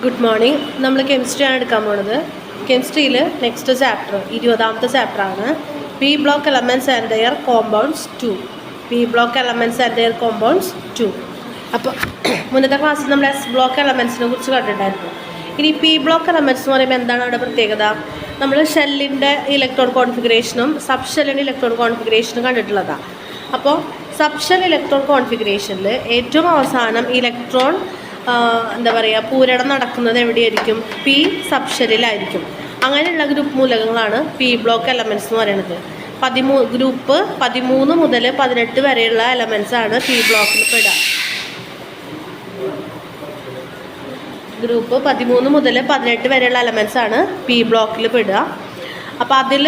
Good morning. നമ്മൾ കെമിസ്ട്രിയാണ് എടുക്കാൻ പോണത്. കെമിസ്ട്രിയിൽ നെക്സ്റ്റ് ചാപ്റ്റർ 20ാമത്തെ ചാപ്റ്ററാണ് p block elements and their compounds 2. P block elements and their compounds 2. അപ്പോൾ മുന്നത്തെ ക്ലാസ്സിൽ നമ്മൾ എസ് ബ്ലോക്ക് എലമെൻറ്റ്സിനെ കുറിച്ച് കണ്ടിട്ടുണ്ടായിരുന്നു. ഇനി പി ബ്ലോക്ക് എലമെൻറ്റ്സ് എന്ന് പറയുമ്പോൾ എന്താണ് അവിടെ പ്രത്യേകത? നമ്മൾ ഷെല്ലിൻ്റെ ഇലക്ട്രോൺ കോൺഫിഗറേഷനും സബ് ഷെല്ലിൻ്റെ ഇലക്ട്രോൺ കോൺഫിഗറേഷനും കണ്ടിട്ടുള്ളതാണ്. അപ്പോൾ സബ് ഷെൽ ഇലക്ട്രോൺ കോൺഫിഗറേഷനിൽ ഏറ്റവും അവസാനം ഇലക്ട്രോൺ എന്താ പറയുക പൂരണം നടക്കുന്നത് എവിടെയായിരിക്കും? പി സബ് ഷെല്ലിലായിരിക്കും. അങ്ങനെയുള്ള ഗ്രൂപ്പ് മൂലകങ്ങളാണ് പി ബ്ലോക്ക് എലമെൻറ്റ്സ് എന്ന് പറയുന്നത്. ഗ്രൂപ്പ് 13 മുതൽ 18 വരെയുള്ള എലമെൻറ്റ്സ് ആണ് പി ബ്ലോക്കിൽ പെടുക. ഗ്രൂപ്പ് 13 മുതൽ 18 വരെയുള്ള എലമെൻറ്റ്സ് ആണ് പി ബ്ലോക്കിൽ പെടുക. അപ്പോൾ അതിൽ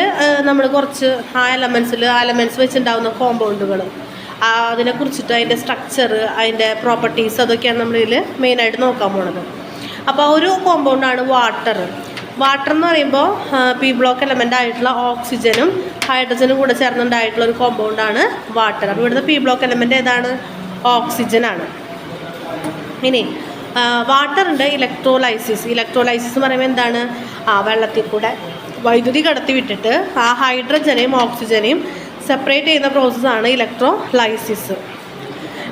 നമ്മൾ കുറച്ച് ആ എലമെൻറ്റ്സ് വെച്ചുണ്ടാകുന്ന കോമ്പൗണ്ടുകൾ അതിനെക്കുറിച്ചിട്ട് അതിൻ്റെ സ്ട്രക്ചർ, അതിൻ്റെ പ്രോപ്പർട്ടീസ്, അതൊക്കെയാണ് നമ്മളിതിൽ മെയിനായിട്ട് നോക്കാൻ പോണത്. അപ്പോൾ ഒരു കോമ്പൗണ്ടാണ് വാട്ടർ. വാട്ടർ എന്ന് പറയുമ്പോൾ പി ബ്ലോക്ക് എലമെൻ്റ് ആയിട്ടുള്ള ഓക്സിജനും ഹൈഡ്രജനും കൂടെ ചേർന്നുണ്ടായിട്ടുള്ള ഒരു കോമ്പൗണ്ടാണ് വാട്ടർ. അപ്പോൾ ഇവിടുത്തെ പി ബ്ലോക്ക് എലമെൻ്റ് ഏതാണ്? ഓക്സിജനാണ്. ഇനി വാട്ടറിൻ്റെ ഇലക്ട്രോലൈസിസ് എന്ന് പറയുമ്പോൾ എന്താണ്? വെള്ളത്തിൽ കൂടെ വൈദ്യുതി കടത്തി വിട്ടിട്ട് ആ ഹൈഡ്രജനെയും ഓക്സിജനെയും സെപ്പറേറ്റ് ചെയ്യുന്ന പ്രോസസ്സാണ് ഇലക്ട്രോലൈസിസ്.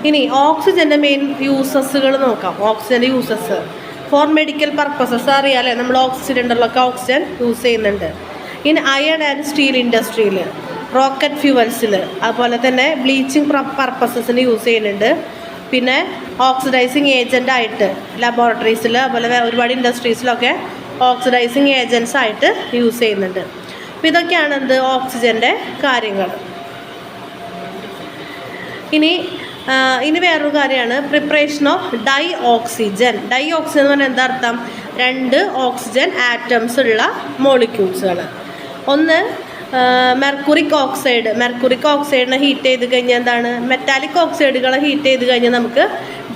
ഇനി ഓക്സിജൻ്റെ മെയിൻ യൂസസുകൾ നോക്കാം. ഓക്സിജൻ്റെ യൂസസ് ഫോർ മെഡിക്കൽ പർപ്പസസ് അറിയാമല്ലേ, നമ്മൾ ഓക്സിജൻ സിലിണ്ടറിലൊക്കെ ഓക്സിജൻ യൂസ് ചെയ്യുന്നുണ്ട്. ഇനി അയൺ ആൻഡ് സ്റ്റീൽ ഇൻഡസ്ട്രിയിൽ, റോക്കറ്റ് ഫ്യൂവൽസിൽ, അതുപോലെ തന്നെ ബ്ലീച്ചിങ് പർപ്പസസിന് യൂസ് ചെയ്യുന്നുണ്ട്. പിന്നെ ഓക്സിഡൈസിങ് ഏജൻ്റായിട്ട് ലബോറട്ടറീസിൽ, അതുപോലെ ഒരുപാട് ഇൻഡസ്ട്രീസിലൊക്കെ ഓക്സിഡൈസിങ് ഏജൻസ് ആയിട്ട് യൂസ് ചെയ്യുന്നുണ്ട്. അപ്പോൾ ഇതൊക്കെയാണ് ഓക്സിജൻ്റെ കാര്യങ്ങൾ. ഇനി വേറൊരു കാര്യമാണ് പ്രിപ്പറേഷൻ ഓഫ് ഡൈ ഓക്സിജൻ എന്ന് പറഞ്ഞാൽ എന്താ അർത്ഥം? 2 ഓക്സിജൻ ആറ്റംസ് ഉള്ള മോളിക്യൂൾസുകൾ. ഒന്ന് മെർക്കുറിക് ഓക്സൈഡിനെ ഹീറ്റ് ചെയ്ത് കഴിഞ്ഞാൽ എന്താണ്? മെറ്റാലിക് ഓക്സൈഡുകളെ ഹീറ്റ് ചെയ്ത് കഴിഞ്ഞാൽ നമുക്ക്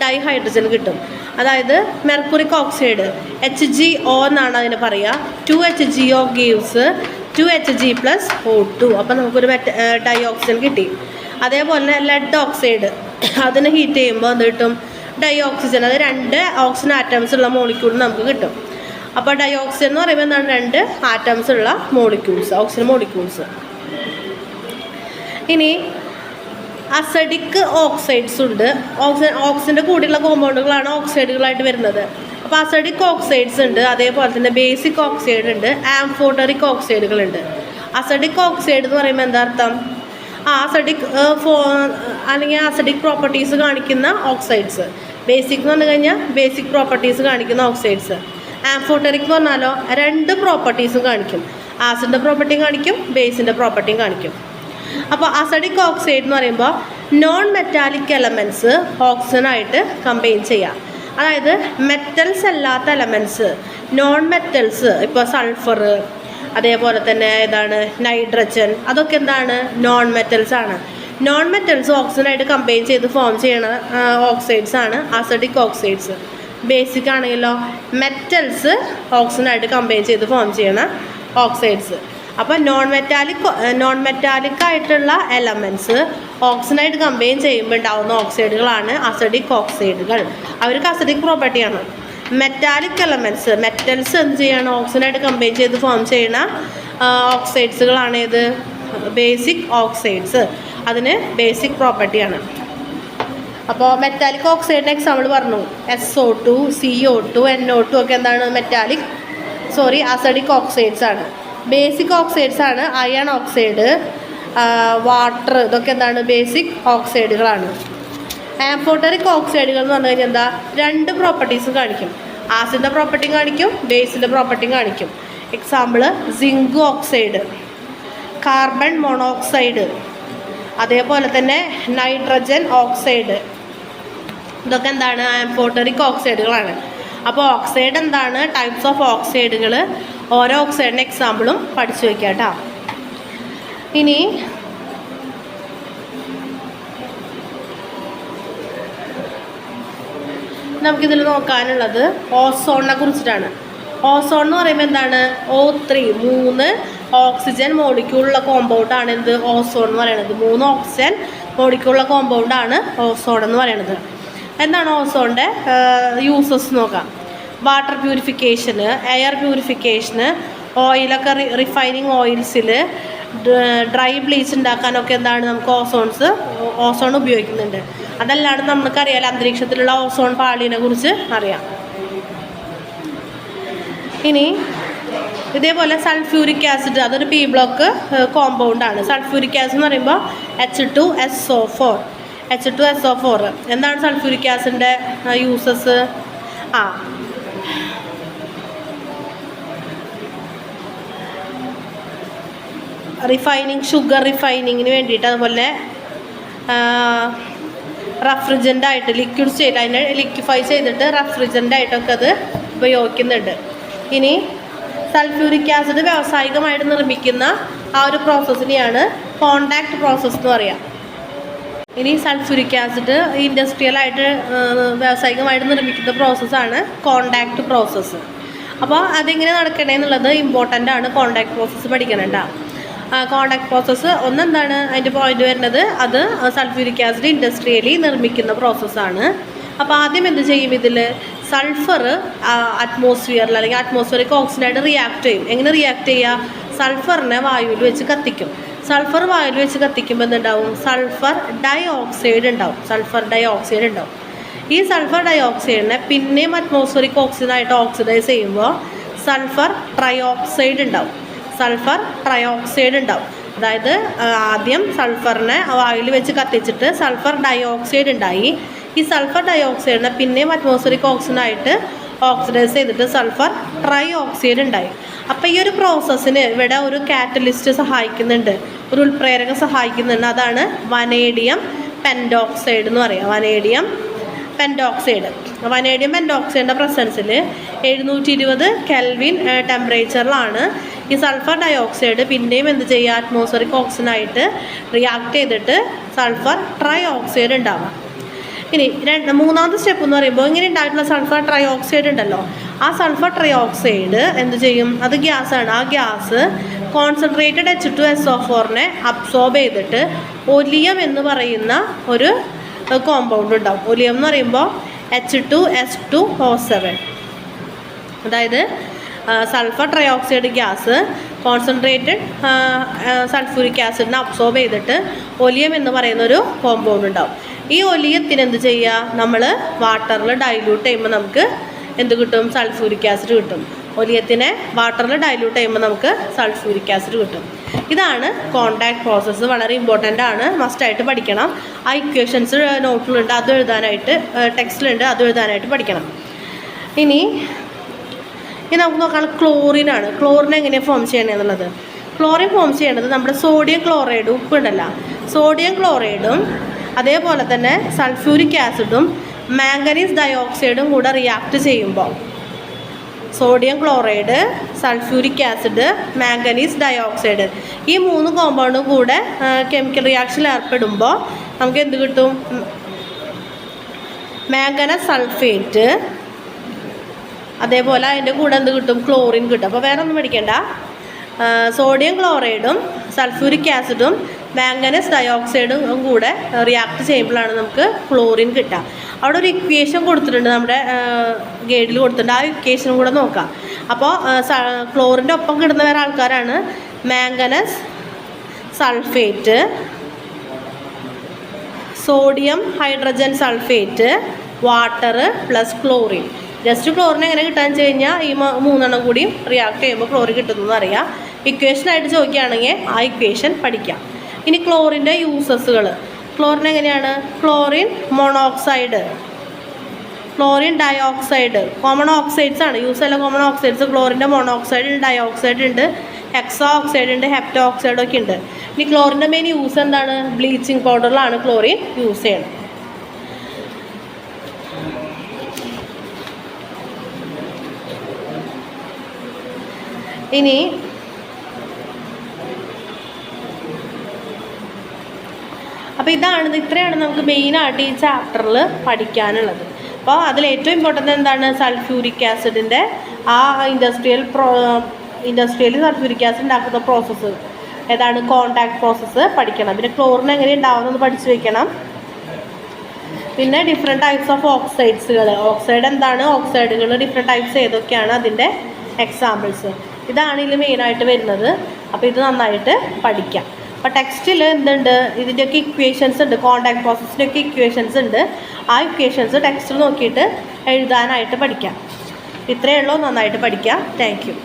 ഡൈഹൈഡ്രജൻ കിട്ടും. അതായത് മെർക്കുറിക് ഓക്സൈഡ് HgO എന്നാണ് അതിന് പറയുക. 2HgO gives 2Hg+O2. അപ്പോൾ നമുക്കൊരു ഡൈ ഓക്സിജൻ കിട്ടി. അതേപോലെ തന്നെ ലെഡ് ഓക്സൈഡ് അതിനെ ഹീറ്റ് ചെയ്യുമ്പോൾ എന്ത് കിട്ടും? Dioxygen. അത് 2 ഓക്സിജൻ ആറ്റംസ് ഉള്ള മോളിക്യൂൾ നമുക്ക് കിട്ടും. അപ്പോൾ ഡൈ ഓക്സിജൻ എന്ന് പറയുമ്പോൾ എന്താണ്? 2 ആറ്റംസ് ഉള്ള മോളിക്യൂൾസ്, ഓക്സിജൻ മോളിക്യൂൾസ്. ഇനി അസഡിക് ഓക്സൈഡ്സ് ഉണ്ട്. ഓക്സിജൻ്റെ കൂടെയുള്ള കോമ്പൗണ്ടുകളാണ് ഓക്സൈഡുകളായിട്ട് വരുന്നത്. അപ്പോൾ അസഡിക് ഓക്സൈഡ്സ് ഉണ്ട്, അതേപോലെ തന്നെ ബേസിക് ഓക്സൈഡ് ഉണ്ട്, ആംഫോട്ടറിക് ഓക്സൈഡുകളുണ്ട്. അസഡിക് ഓക്സൈഡ് എന്ന് പറയുമ്പോൾ എന്താ അർത്ഥം? അസഡിക് പ്രോപ്പർട്ടീസ് കാണിക്കുന്ന ഓക്സൈഡ്സ്. ബേസിക് എന്ന് പറഞ്ഞു കഴിഞ്ഞാൽ ബേസിക് പ്രോപ്പർട്ടീസ് കാണിക്കുന്ന ഓക്സൈഡ്സ്. ആംഫോട്ടറിക് എന്ന് പറഞ്ഞാലോ 2 പ്രോപ്പർട്ടീസും കാണിക്കും. ആസിഡിൻ്റെ പ്രോപ്പർട്ടിയും കാണിക്കും, ബേസിൻ്റെ പ്രോപ്പർട്ടിയും കാണിക്കും. അപ്പോൾ അസഡിക് ഓക്സൈഡ് എന്ന് പറയുമ്പോൾ നോൺ മെറ്റാലിക് എലമെൻറ്റ്സ് ഓക്സിജനായിട്ട് കമ്പൈൻ ചെയ്യാം. അതായത് മെറ്റൽസ് അല്ലാത്ത എലമെൻറ്റ്സ്, നോൺ മെറ്റൽസ്, ഇപ്പോൾ സൾഫർ, അതേപോലെ തന്നെ ഏതാണ് നൈട്രജൻ, അതൊക്കെ എന്താണ്? നോൺ മെറ്റൽസ് ആണ്. നോൺ മെറ്റൽസ് ഓക്സിജനായിട്ട് കമ്പൈൻ ചെയ്ത് ഫോം ചെയ്യണ ഓക്സൈഡ്സ് ആണ് അസഡിക് ഓക്സൈഡ്സ്. ബേസിക് ആണെങ്കിലോ മെറ്റൽസ് ഓക്സിജനായിട്ട് കമ്പൈൻ ചെയ്ത് ഫോം ചെയ്യണ ഓക്സൈഡ്സ്. അപ്പോൾ നോൺ മെറ്റാലിക് ആയിട്ടുള്ള എലമെൻറ്റ്സ് ഓക്സിജനായിട്ട് കമ്പൈൻ ചെയ്യുമ്പോൾ ഉണ്ടാകുന്ന ഓക്സൈഡുകളാണ് അസഡിക് ഓക്സൈഡുകൾ. അവർക്ക് അസഡിക് പ്രോപ്പർട്ടിയാണ്. മെറ്റാലിക് എലമെൻറ്റ്സ്, മെറ്റൽസ് എന്ത് ചെയ്യണം? ഓക്സിജനായിട്ട് കമ്പൈൻ ചെയ്ത് ഫോം ചെയ്യുന്ന ഓക്സൈഡ്സുകളാണ് ഇത് ബേസിക് ഓക്സൈഡ്സ്. അതിന് ബേസിക് പ്രോപ്പർട്ടിയാണ്. അപ്പോൾ മെറ്റാലിക് ഓക്സൈഡിൻ്റെ എക്സാമ്പിൾ പറഞ്ഞു. SO2, CO2, NO2 ഒക്കെ എന്താണ്? അസഡിക് ഓക്സൈഡ്സ് ആണ്. ബേസിക് ഓക്സൈഡ്സ് ആണ് അയൺ ഓക്സൈഡ്, വാട്ടർ, ഇതൊക്കെ എന്താണ്? ബേസിക് ഓക്സൈഡുകളാണ്. ആംഫോട്ടറിക് ഓക്സൈഡുകൾ എന്ന് പറഞ്ഞു കഴിഞ്ഞാൽ എന്താ? 2 പ്രോപ്പർട്ടീസും കാണിക്കും. ആസിഡിൻ്റെ പ്രോപ്പർട്ടിയും കാണിക്കും, ബേസിൻ്റെ പ്രോപ്പർട്ടിയും കാണിക്കും. Example zinc oxide, carbon monoxide, അതേപോലെ തന്നെ നൈട്രജൻ ഓക്സൈഡ്, ഇതൊക്കെ എന്താണ്? ആംഫോട്ടറിക് ഓക്സൈഡുകളാണ്. അപ്പോൾ ഓക്സൈഡ് എന്താണ്? ടൈപ്സ് ഓഫ് ഓക്സൈഡുകൾ, ഓരോ ഓക്സൈഡിൻ്റെ എക്സാമ്പിളും പഠിച്ചു വയ്ക്കാം കേട്ടോ. ഇനി നമുക്കിതിൽ നോക്കാനുള്ളത് ഓസോണിനെ കുറിച്ചിട്ടാണ്. ഓസോൺ എന്ന് പറയുമ്പോൾ എന്താണ്? O3, 3 ഓക്സിജൻ മോളിക്യൂളുള്ള കോമ്പൗണ്ടാണ് ഓസോൺ എന്ന് പറയുന്നത്. 3 ഓക്സിജൻ മോളിക്യൂളുള്ള കോമ്പൗണ്ടാണ് ഓസോൺ എന്ന് പറയുന്നത്. എന്താണ് ഓസോണിൻ്റെ യൂസസ് നോക്കാം. വാട്ടർ പ്യൂരിഫിക്കേഷന്, എയർ പ്യൂരിഫിക്കേഷന്, ഓയിലൊക്കെ റിഫൈനിങ് ഓയിൽസിൽ ഡ്രൈ ബ്ലീച്ച് ഉണ്ടാക്കാനൊക്കെ എന്താണ് നമുക്ക് ഓസോൺ ഉപയോഗിക്കുന്നുണ്ട്. അതല്ലാണ്ട് നമുക്കറിയാലോ അന്തരീക്ഷത്തിലുള്ള ഓസോൺ പാളിനെ കുറിച്ച് അറിയാം. ഇനി ഇതേപോലെ സൾഫ്യൂരിക് ആസിഡ്, അതൊരു പി ബ്ലോക്ക് കോമ്പൗണ്ടാണ്. സൾഫ്യൂരിക് ആസിഡ് എന്ന് പറയുമ്പോൾ H2SO4. എന്താണ് സൾഫ്യൂരിക് ആസിഡിൻ്റെ യൂസസ്? ഷുഗർ റിഫൈനിങ്ങിന് വേണ്ടിയിട്ട്, അതുപോലെ റഫ്രിജറൻ്റ് ആയിട്ട് ലിക്വിഡ് സ്റ്റേറ്റ് അതിനെ ലിക്വിഫൈ ചെയ്തിട്ട് റഫ്രിജറൻ്റ് ആയിട്ടൊക്കെ അത് ഉപയോഗിക്കുന്നുണ്ട്. ഇനി സൾഫ്യൂരിക് ആസിഡ് വ്യാവസായികമായിട്ട് നിർമ്മിക്കുന്ന ആ ഒരു പ്രോസസ്സിനെയാണ് കോണ്ടാക്ട് പ്രോസസ്സ് എന്ന് പറയാം. ഇനി സൾഫ്യൂരിക് ആസിഡ് ഇൻഡസ്ട്രിയലായിട്ട് വ്യാവസായികമായിട്ട് നിർമ്മിക്കുന്ന പ്രോസസ്സാണ് കോണ്ടാക്ട് പ്രോസസ്സ്. അപ്പോൾ അതെങ്ങനെ നടക്കണേ എന്നുള്ളത് ഇമ്പോർട്ടൻ്റ് ആണ്. കോണ്ടാക്ട് പ്രോസസ്സ് പഠിക്കണേണ്ട. കോണ്ടാക്ട് പ്രോസസ്സ് ഒന്നെന്താണ് അതിൻ്റെ പോയിന്റ് വരുന്നത്, അത് സൾഫ്യൂരിക് ആസിഡ് ഇൻഡസ്ട്രിയലി നിർമ്മിക്കുന്ന പ്രോസസ്സാണ്. അപ്പോൾ ആദ്യം എന്ത് ചെയ്യും, ഇതിൽ സൾഫർ അറ്റ്മോസ്ഫിയറിൽ അല്ലെങ്കിൽ അറ്റ്മോസ്ഫിയറിക് ഓക്സിജനായിട്ട് റിയാക്ട് ചെയ്യും. എങ്ങനെ റിയാക്ട് ചെയ്യുക? സൾഫറിനെ വായുവിൽ വെച്ച് കത്തിക്കും. സൾഫർ വായുവിൽ വെച്ച് കത്തിക്കുമ്പോൾ എന്തുണ്ടാവും? സൾഫർ ഡൈ ഓക്സൈഡ് ഉണ്ടാവും. ഈ സൾഫർ ഡൈ ഓക്സൈഡിനെ പിന്നെയും അറ്റ്മോസ്ഫിയറിക് ഓക്സിജനായിട്ട് ഓക്സിഡൈസ് ചെയ്യുമ്പോൾ സൾഫർ ട്രയോക്സൈഡ് ഉണ്ടാവും. അതായത് ആദ്യം സൾഫറിനെ വായുവിൽ വെച്ച് കത്തിച്ചിട്ട് സൾഫർ ഡൈ ഓക്സൈഡ് ഉണ്ടായി. ഈ സൾഫർ ഡൈ ഓക്സൈഡിനെ പിന്നെയും അറ്റ്മോസ്ഫിയറിക് ഓക്സിജനായിട്ട് ഓക്സിഡൈസ് ചെയ്തിട്ട് സൾഫർ ട്രൈ ഓക്സൈഡ് ഉണ്ടായി. അപ്പോൾ ഈ ഒരു പ്രോസസ്സിന് ഇവിടെ ഒരു കാറ്റലിസ്റ്റ് സഹായിക്കുന്നുണ്ട്, ഒരു ഉൾപ്രേരകം സഹായിക്കുന്നുണ്ട്. അതാണ് വനേഡിയം പെൻഡോക്സൈഡ് എന്ന് പറയുക. വനേഡിയം പെൻഡോക്സൈഡിൻ്റെ പ്രസൻസിൽ 720 കെൽവിൻ ടെമ്പറേച്ചറിലാണ് ഈ സൾഫർ ഡൈ ഓക്സൈഡ് പിന്നെയും എന്ത് ചെയ്യുക? അറ്റ്മോസ്ഫിയറിക് ഓക്സിജനായിട്ട് റിയാക്ട് ചെയ്തിട്ട് സൾഫർ ട്രൈ ഓക്സൈഡ് ഉണ്ടാവുക. ഇനി മൂന്നാമത്തെ സ്റ്റെപ്പ് എന്ന് പറയുമ്പോൾ ഇങ്ങനെ ഉണ്ടായിട്ടുള്ള സൾഫർ ട്രൈ ഓക്സൈഡ് ഉണ്ടല്ലോ, ആ സൾഫർ ട്രൈ ഓക്സൈഡ് എന്ത് ചെയ്യും? അത് ഗ്യാസാണ്. ആ ഗ്യാസ് കോൺസെൻട്രേറ്റഡ് H2SO4 അബ്സോർബ് ചെയ്തിട്ട് ഒലിയം എന്ന് പറയുന്ന ഒരു കോമ്പൗണ്ട് ഉണ്ടാവും. ഒലിയം എന്ന് പറയുമ്പോൾ H2S2O7. അതായത് sulphur trioxide gas concentrated sulphuric ആസിഡിനെ അബ്സോർബ് ചെയ്തിട്ട് ഒലിയം എന്ന് പറയുന്നൊരു കോമ്പൗണ്ട് ഉണ്ടാവും. ഈ ഒലിയത്തിന് എന്ത് ചെയ്യുക? നമ്മൾ വാട്ടറിൽ ഡൈല്യൂട്ട് ചെയ്യുമ്പോൾ നമുക്ക് എന്ത് കിട്ടും? സൾഫ്യൂരിക് ആസിഡ് കിട്ടും. ഒലിയത്തിനെ വാട്ടറിൽ ഡൈല്യൂട്ട് ചെയ്യുമ്പോൾ നമുക്ക് സൾഫ്യൂരിക് ആസിഡ് കിട്ടും. ഇതാണ് കോണ്ടാക്ട് പ്രോസസ്സ്. വളരെ ഇമ്പോർട്ടൻ്റ് ആണ്, മസ്റ്റായിട്ട് പഠിക്കണം. ആ ഇക്വേഷൻസ് നോട്ടിലുണ്ട്, അത് എഴുതാനായിട്ട് ടെക്സ്റ്റിലുണ്ട്, അത് എഴുതാനായിട്ട് പഠിക്കണം. ഇനി നമുക്ക് നോക്കാം ക്ലോറിനാണ്. ക്ലോറിൻ എങ്ങനെയാണ് ഫോം ചെയ്യണമെന്നുള്ളത്. ക്ലോറിൻ ഫോം ചെയ്യേണ്ടത് നമ്മുടെ സോഡിയം ക്ലോറൈഡ്, ഉപ്പുണ്ടല്ലോ, സോഡിയം ക്ലോറൈഡും അതേപോലെ തന്നെ സൾഫ്യൂരിക് ആസിഡും മാംഗനീസ് ഡയോക്സൈഡും കൂടെ റിയാക്ട് ചെയ്യുമ്പോൾ, sodium chloride, sulphuric acid, manganese dioxide, ഈ 3 കോമ്പൗണ്ടും കൂടെ കെമിക്കൽ റിയാക്ഷനിൽ ഏർപ്പെടുമ്പോൾ നമുക്ക് എന്ത് കിട്ടും? മാംഗനസ് സൾഫേറ്റ്, അതേപോലെ അതിൻ്റെ കൂടെ എന്ത് കിട്ടും? ക്ലോറിൻ കിട്ടും. അപ്പോൾ വേറെ ഒന്നും പഠിക്കേണ്ട. സോഡിയം ക്ലോറൈഡും സൾഫ്യൂരിക് ആസിഡും മാംഗനസ് ഡയോക്സൈഡും കൂടെ റിയാക്ട് ചെയ്യുമ്പോഴാണ് നമുക്ക് ക്ലോറിൻ കിട്ടുക. അവിടെ ഒരു ഇക്വേഷൻ കൊടുത്തിട്ടുണ്ട്, നമ്മുടെ ഗൈഡിൽ കൊടുത്തിട്ടുണ്ട്. ആ ഇക്വേഷനും കൂടെ നോക്കാം. അപ്പോൾ ക്ലോറിൻ്റെ ഒപ്പം കിട്ടുന്ന വേറെ ആൾക്കാരാണ് manganese sulphate, sodium hydrogen sulphate, water plus chlorine. Just chlorine എങ്ങനെ കിട്ടാന്ന് വെച്ച് കഴിഞ്ഞാൽ ഈ 3 കൂടി റിയാക്ട് ചെയ്യുമ്പോൾ ക്ലോറിൻ കിട്ടുന്നതെന്ന് അറിയാം. ഇക്വേഷനായിട്ട് ചോദിക്കുകയാണെങ്കിൽ ആ ഇക്വേഷൻ പഠിക്കാം. ഇനി ക്ലോറിൻ്റെ യൂസസുകൾ. ക്ലോറിൻ എങ്ങനെയാണ്? Chlorine monoxide, chlorine dioxide, common oxides ആണ്. യൂസ് അല്ല കോമൺ ഓക്സൈഡ്സ്. ക്ലോറിൻ്റെ മോണോക്സൈഡ് ഉണ്ട്, ഡയോക്സൈഡ് ഉണ്ട്, ഹെക്സോ ഓക്സൈഡ് ഉണ്ട്, ഹെപ്റ്റോ ഓക്സൈഡ് ഒക്കെ ഉണ്ട്. ഇനി ക്ലോറിൻ്റെ മെയിൻ യൂസ് എന്താണ്? ബ്ലീച്ചിങ് പൗഡറിലാണ് ക്ലോറിൻ യൂസ് ചെയ്യുന്നത്. ഇനി അപ്പോൾ ഇത്രയാണ് നമുക്ക് മെയിനായിട്ട് ഈ ചാപ്റ്ററിൽ പഠിക്കാനുള്ളത്. അപ്പോൾ അതിൽ ഏറ്റവും ഇമ്പോർട്ടൻ്റ് എന്താണ്? സൾഫ്യൂരിക് ആസിഡിൻ്റെ ആ ഇൻഡസ്ട്രിയൽ സൾഫ്യൂരിക് ആസിഡ് ഉണ്ടാക്കുന്ന പ്രോസസ്സ് ഏതാണ്? കോണ്ടാക്ട് പ്രോസസ്സ് പഠിക്കണം. പിന്നെ ക്ലോറിൻ എങ്ങനെ ഉണ്ടാവുന്നത് പഠിച്ചു വയ്ക്കണം. പിന്നെ ഡിഫറെൻറ്റ് ടൈപ്സ് ഓഫ് ഓക്സൈഡ്സുകൾ, ഓക്സൈഡ് എന്താണ്, ഓക്സൈഡുകൾ ഡിഫറെൻറ്റ് ടൈപ്സ് ഏതൊക്കെയാണ്, അതിൻ്റെ എക്സാമ്പിൾസ്. ഇതാണ് ഇതിൽ മെയിനായിട്ട് വരുന്നത്. അപ്പോൾ ഇത് നന്നായിട്ട് പഠിക്കാം. അപ്പോൾ ടെക്സ്റ്റിൽ എന്തുണ്ട്, ഇതിൻ്റെയൊക്കെ ഇക്വേഷൻസ് ഉണ്ട്, കോണ്ടാക്ട് പ്രോസസ്സിൻ്റെയൊക്കെ ഇക്വേഷൻസ് ഉണ്ട്. ആ ഇക്വേഷൻസ് ടെക്സ്റ്റിൽ നോക്കിയിട്ട് എഴുതാനായിട്ട് പഠിക്കാം. ഇത്രയേ ഉള്ളൂ, നന്നായിട്ട് പഠിക്കാം. Thank you.